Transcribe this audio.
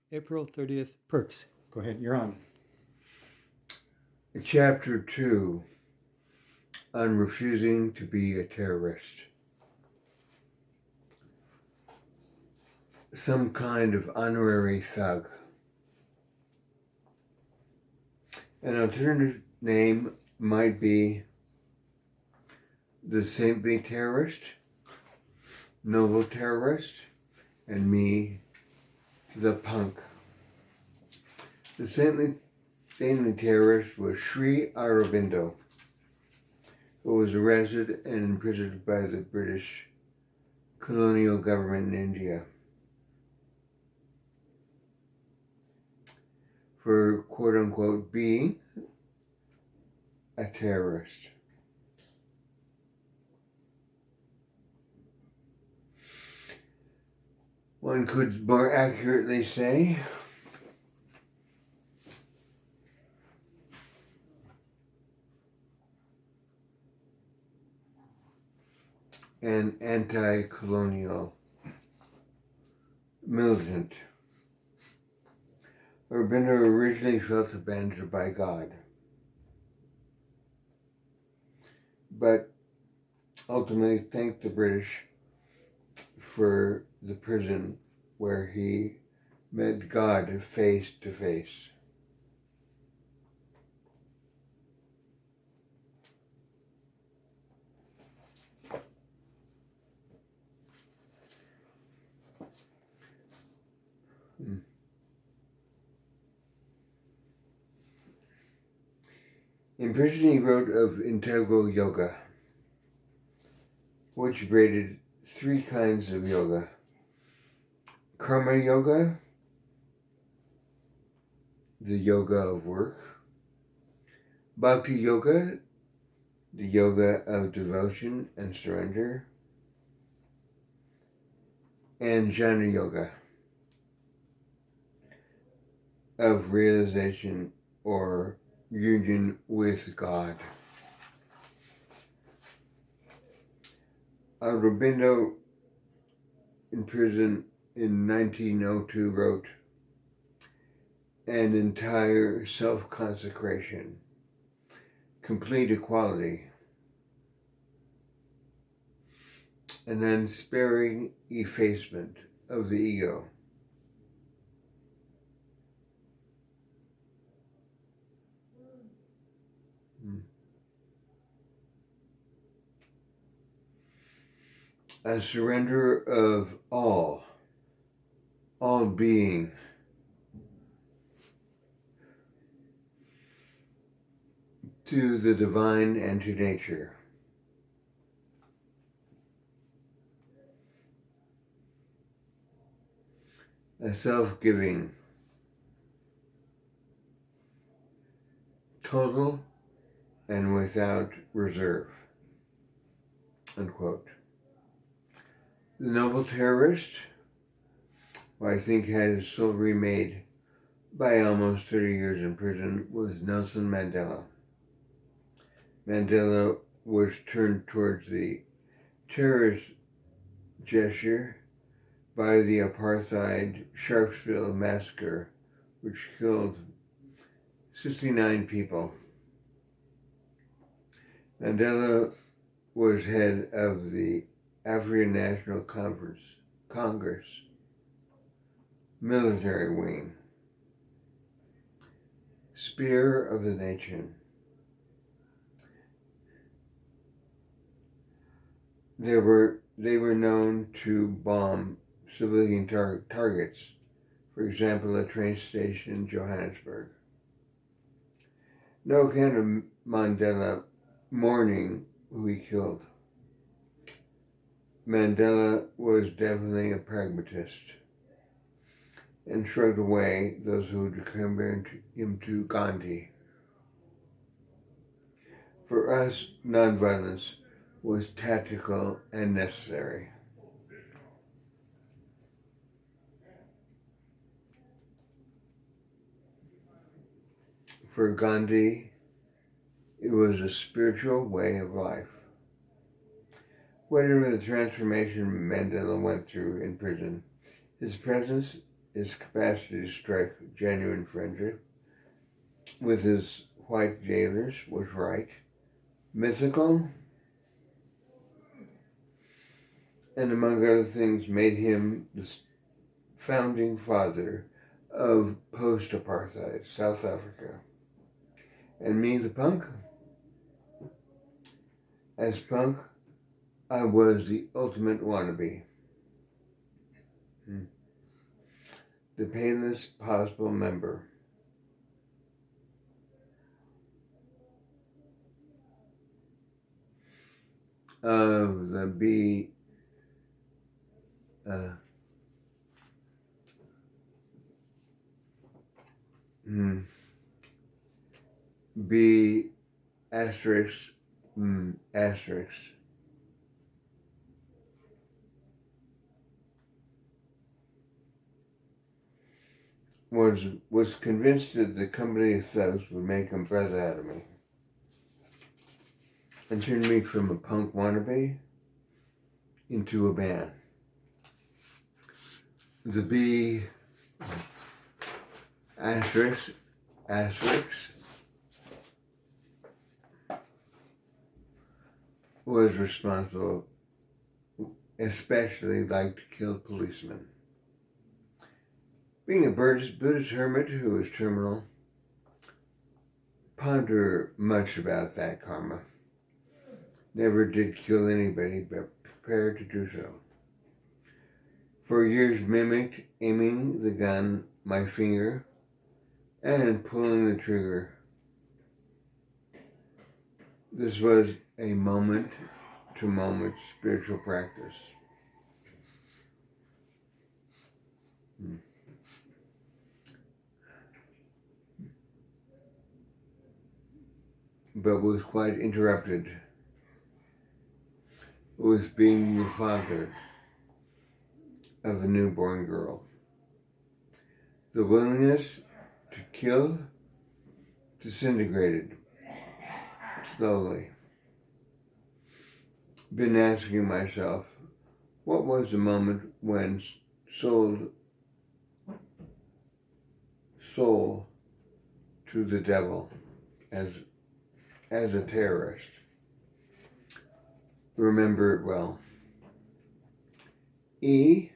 April 30th, Perks. Go ahead, you're on. Chapter 2 on refusing to be a terrorist. Some kind of honorary thug. An alternative name might be the saintly terrorist, noble terrorist, and me, the punk. The saintly terrorist was Sri Aurobindo, who was arrested and imprisoned by the British colonial government in India for quote-unquote being a terrorist. One could more accurately say an anti-colonial militant. Aurobindo originally felt abandoned by God, but ultimately thanked the British for the prison where he met God face to face. In prison, he wrote of integral yoga, which braided three kinds of yoga: karma yoga, the yoga of work; bhakti yoga, the yoga of devotion and surrender; and jnana yoga, of realization or union with God. Aurobindo, in prison in 1902, wrote, "An entire self-consecration, complete equality, an unsparing effacement of the ego." A surrender of all being, to the divine and to nature. A self-giving, total and without reserve, unquote. The noble terrorist, who I think had his soul remade by almost 30 years in prison, was Nelson Mandela. Mandela was turned towards the terrorist gesture by the apartheid Sharpeville massacre, which killed 69 people. Mandela was head of the African National Congress military wing, spear of the nation. They were known to bomb civilian targets, for example, a train station in Johannesburg. No account of Mandela mourning who he killed. Mandela was definitely a pragmatist and shrugged away those who would compare him to Gandhi. For us, nonviolence was tactical and necessary. For Gandhi, it was a spiritual way of life. Whatever the transformation Mandela went through in prison, his presence his capacity to strike genuine friendship with his white jailers was right, mythical, and among other things made him the founding father of post-apartheid South Africa. And me, the punk, as punk, I was the ultimate wannabe. The painless possible member. Of the B asterisk asterisk was convinced that the company of thugs would make a brother out of me and turn me from a punk wannabe into a man. The B asterisk was responsible, especially like to kill policemen. Being a Buddhist hermit who was terminal, ponder much about that karma. Never did kill anybody, but prepared to do so. For years mimicked aiming the gun, my finger, and pulling the trigger. This was a moment-to-moment spiritual practice. But was quite interrupted with being the father of a newborn girl. The willingness to kill disintegrated slowly. Been asking myself, what was the moment when sold soul to the devil as a terrorist? Remember it well. E